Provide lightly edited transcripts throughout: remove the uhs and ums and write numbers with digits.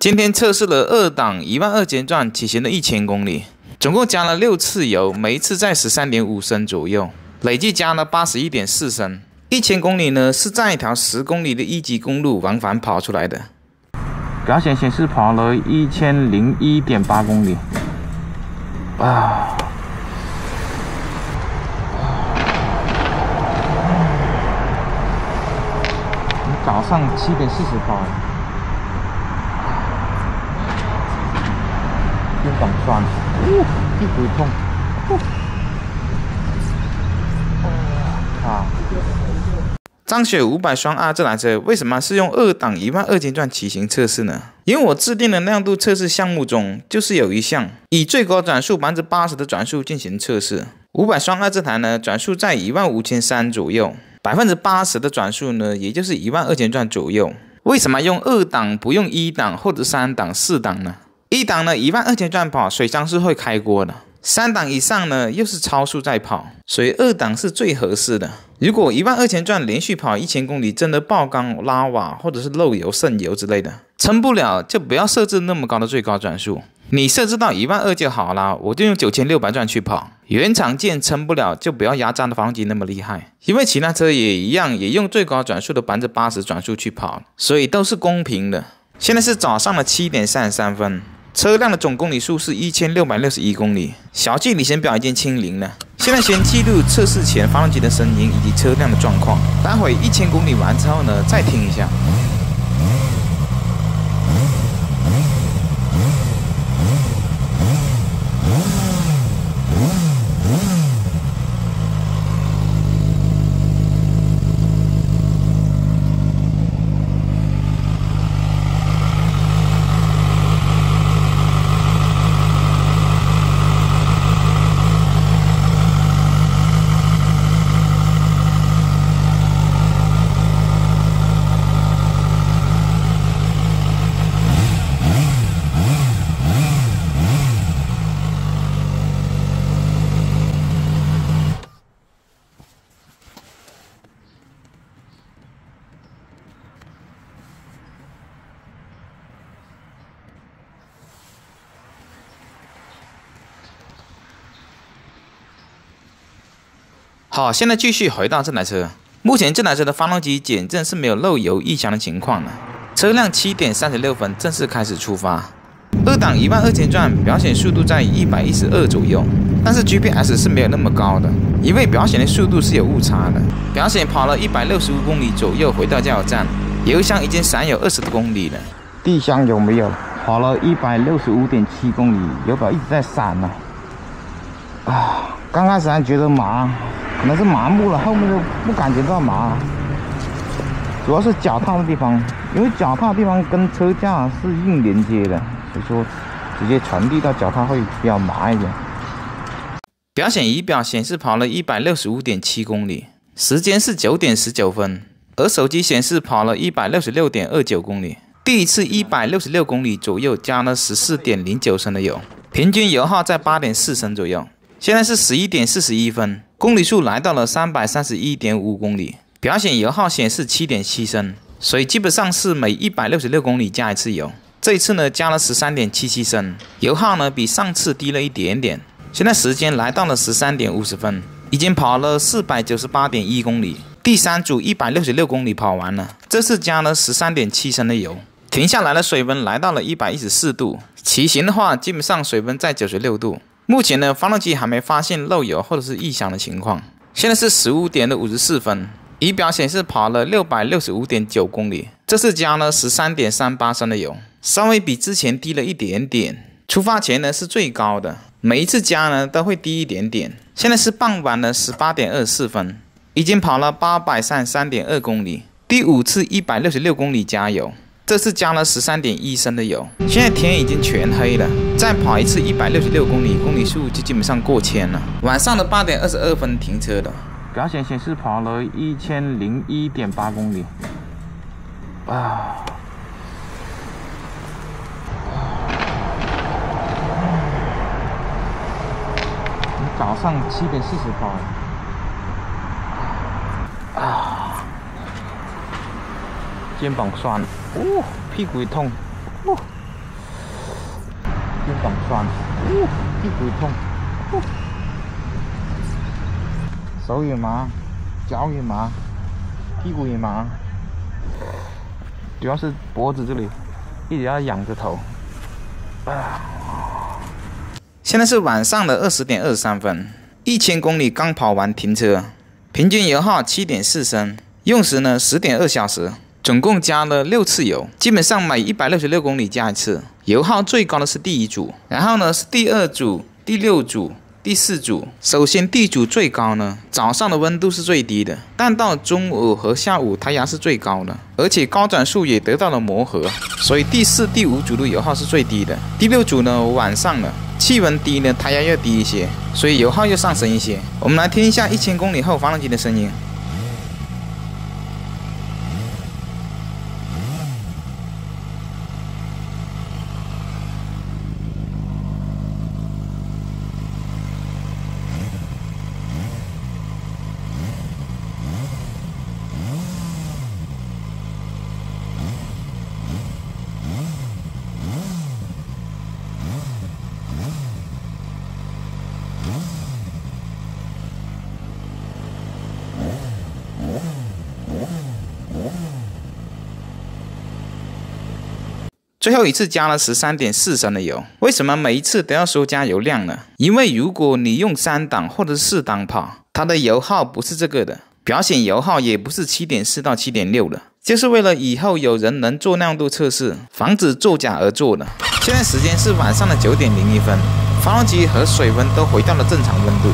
今天测试了2档12000减转骑行的1000公里，总共加了6次油，每一次在13.5升左右，累计加了81.4升。1000公里呢是在一条10公里的1级公路往返跑出来的。表显显示跑了1001.8公里。早上7点40跑。 肩膀酸，屁股痛，张雪500双 R 这台车为什么是用2档12000减转骑行测试呢？因为我制定的亮度测试项目中，就是有一项以最高转速80%的转速进行测试。500双 R 这台呢，转速在15300左右，80%的转速呢，也就是12000转左右。为什么用2档不用1档或者3档、4档呢？1档呢12000转跑，水箱是会开锅的。3档以上呢又是超速在跑，所以2档是最合适的。如果12000转连续跑1000公里，真的爆缸、拉瓦或者是漏油、渗油之类的，撑不了就不要设置那么高的最高转速。你设置到12000就好啦，我就用9600转去跑。原厂件撑不了就不要压榨的发动机那么厉害，因为其他车也一样，也用最高转速的80%转速去跑，所以都是公平的。现在是早上的7点33分。 车辆的总公里数是1661公里，小计里程表已经清零了。现在先记录测试前发动机的声音以及车辆的状况，待会1000公里完之后呢，再听一下。好，现在继续回到这台车。目前这台车的发动机检证是没有漏油异响的情况的。车辆7点36分正式开始出发。2档12000转，表显速度在112左右，但是 GPS 是没有那么高的，因为表显的速度是有误差的。表显跑了165公里左右，回到加油站，油箱已经闪有20多公里了。地箱有没有？跑了165.7公里，油表一直在闪呢。刚开始还觉得麻。 可能是麻木了，后面就不感觉到麻，主要是脚踏的地方，因为脚踏的地方跟车架是硬连接的，所以说直接传递到脚踏会比较麻一点。表显仪表显示跑了165.7公里，时间是9点19分，而手机显示跑了166.29公里。第一次166公里左右加了14.09升的油，平均油耗在8.4升左右。现在是11点41分。 公里数来到了331.5公里，表显油耗显示7.7升，所以基本上是每166公里加一次油。这一次呢加了13.77升，油耗呢比上次低了一点点。现在时间来到了13点50分，已经跑了498.1公里，第3组166公里跑完了，这次加了13.7升的油。停下来的水温来到了114度，骑行的话基本上水温在96度。 目前呢，发动机还没发现漏油或者是异响的情况。现在是15点54分，仪表显示跑了665.9公里，这次加了13.38升的油，稍微比之前低了一点点。出发前呢是最高的，每一次加呢都会低一点点。现在是傍晚的18点24分，已经跑了833.2公里，第5次166公里加油。 这次加了13.1升的油，现在天已经全黑了，再跑一次166公里，公里数就基本上过1000了。晚上的8点22分停车的，表显显示跑了1001.8公里。早上7点40跑。肩膀酸，屁股也痛，肩膀酸，屁股痛，手也麻，脚也麻，屁股也麻，主要是脖子这里一直要仰着头。现在是晚上的20点23分，1000公里刚跑完停车，平均油耗7.4升，用时呢10.2小时，总共加了6次油，基本上每166公里加一次。油耗最高的是第1组，然后呢是第2组、第6组、第4组。首先第1组最高呢，早上的温度是最低的，但到中午和下午太阳是最高的，而且高转速也得到了磨合，所以第4、第5组的油耗是最低的。第6组呢晚上了，气温低呢，胎压又低一些，所以油耗又上升一些。我们来听一下1000公里后发动机的声音。最后一次加了13.4升的油，为什么每一次都要说加油量呢？因为如果你用3档或者是4档跑，它的油耗不是这个的，表显油耗也不是7.4到7.6的，就是为了以后有人能做亮度测试，防止作假而做的。现在时间是晚上的9点01分，发动机和水温都回到了正常温度。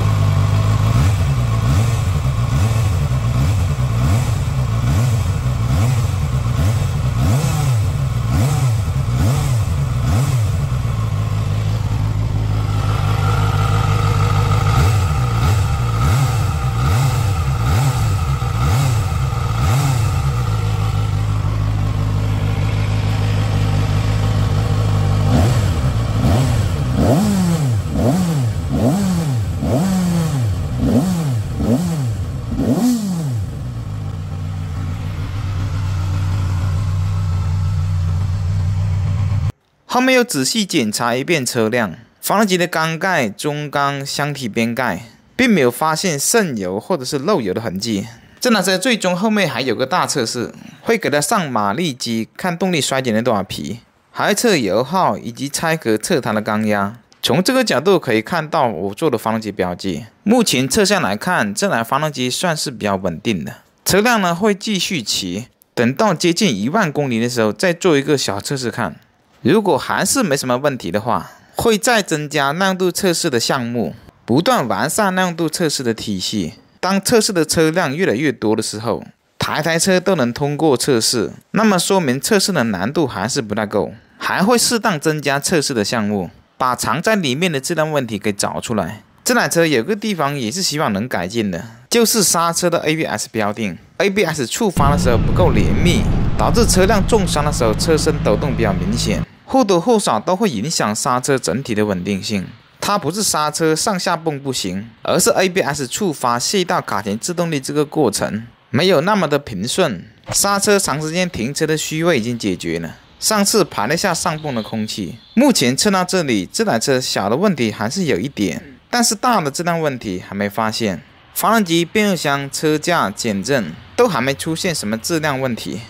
后面又仔细检查一遍车辆，发动机的缸盖、中缸、箱体边盖，并没有发现渗油或者是漏油的痕迹。这台车最终后面还有个大测试，会给它上马力机，看动力衰减了多少匹，还会测油耗以及拆壳测它的缸压。从这个角度可以看到我做的发动机标记，目前测下来看，这台发动机算是比较稳定的。车辆呢会继续骑，等到接近1万公里的时候再做一个小测试看。如果还是没什么问题的话，会再增加亮度测试的项目，不断完善亮度测试的体系。当测试的车辆越来越多的时候，台车都能通过测试，那么说明测试的难度还是不太够，还会适当增加测试的项目，把藏在里面的质量问题给找出来。这台车有个地方也是希望能改进的，就是刹车的 ABS 标定。ABS 触发的时候不够连密，导致车辆重伤的时候车身抖动比较明显，或多或少都会影响刹车整体的稳定性。它不是刹车上下蹦不行，而是 ABS 触发卸到卡钳制动力这个过程没有那么的平顺。刹车长时间停车的虚位已经解决了，上次排了下上泵的空气。目前测到这里，这台车小的问题还是有一点，但是大的质量问题还没发现。发动机、变速箱、车架、减震都还没出现什么质量问题。